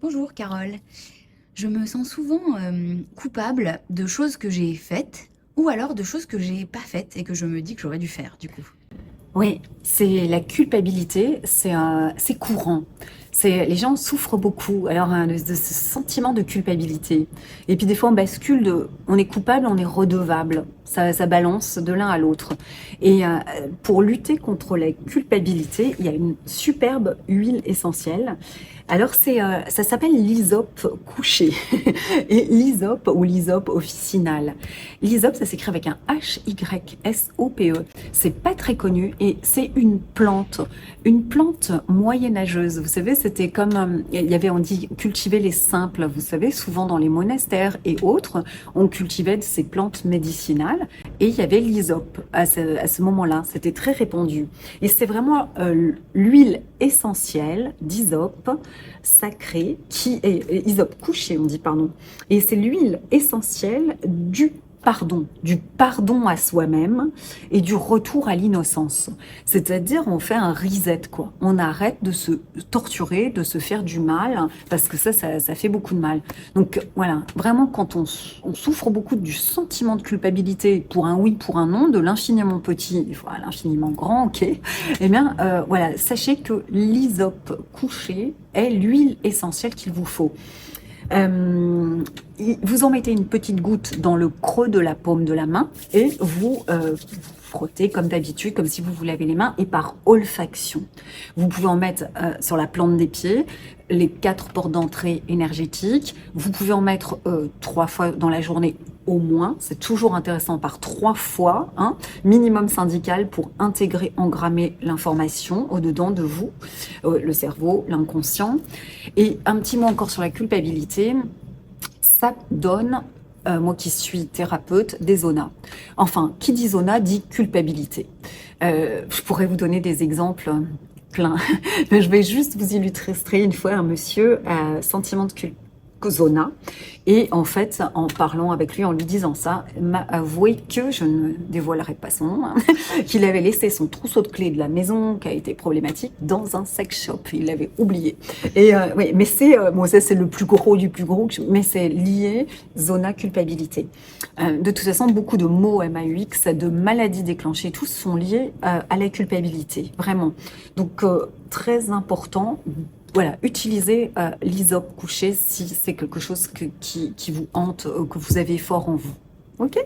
Bonjour Carole. Je me sens souvent coupable de choses que j'ai faites ou alors de choses que j'ai pas faites et que je me dis que j'aurais dû faire du coup. Oui, c'est la culpabilité, c'est courant. Les gens souffrent beaucoup alors de ce sentiment de culpabilité. Et puis des fois on bascule on est coupable, on est redevable. Ça balance de l'un à l'autre. Et pour lutter contre la culpabilité, il y a une superbe huile essentielle. Alors ça s'appelle l'hysope couché et l'hysope ou l'hysope officinal. L'hysope, ça s'écrit avec un Hysope. C'est pas très connu et c'est une plante moyenâgeuse. Vous savez, c'était comme il y avait, on dit cultiver les simples. Vous savez, souvent dans les monastères et autres, on cultivait ces plantes médicinales et il y avait l'hysope à ce moment-là. C'était très répandu et c'est vraiment l'huile essentielle d'hysope sacrée qui est hysope couché, on dit pardon. Et c'est l'huile essentielle du pardon à soi-même et du retour à l'innocence. C'est-à-dire, on fait un reset, quoi. On arrête de se torturer, de se faire du mal, parce que ça fait beaucoup de mal. Donc, voilà. Vraiment, quand on souffre beaucoup du sentiment de culpabilité pour un oui, pour un non, de l'infiniment petit, des fois à l'infiniment grand, ok. Eh bien, voilà. Sachez que l'hysope couché est l'huile essentielle qu'il vous faut. Euh, Vous en mettez une petite goutte dans le creux de la paume de la main et vous frottez comme d'habitude, comme si vous vous lavez les mains et par olfaction. Vous pouvez en mettre sur la plante des pieds, les 4 portes d'entrée énergétiques. Vous pouvez en mettre 3 fois dans la journée au moins. C'est toujours intéressant par 3 fois, hein, minimum syndical pour intégrer, engrammer l'information au-dedans de vous, le cerveau, l'inconscient. Et un petit mot encore sur la culpabilité. Ça donne, moi qui suis thérapeute, des zonas. Enfin, qui dit zona dit culpabilité. Je pourrais vous donner des exemples pleins. Mais je vais juste vous illustrer une fois un monsieur à sentiment de zona. Et en fait, en parlant avec lui, en lui disant ça, m'a avoué que, je ne dévoilerai pas son nom, hein, qu'il avait laissé son trousseau de clés de la maison, qui a été problématique, dans un sex shop. Il l'avait oublié. Et oui, mais bon, ça c'est le plus gros du plus gros, mais c'est lié zona culpabilité. De toute façon, beaucoup de mots MAUX, de maladies déclenchées, tous sont liés à la culpabilité, vraiment. Donc très important. Voilà, utilisez l'hysope couché si c'est quelque chose qui vous hante, que vous avez fort en vous. Ok?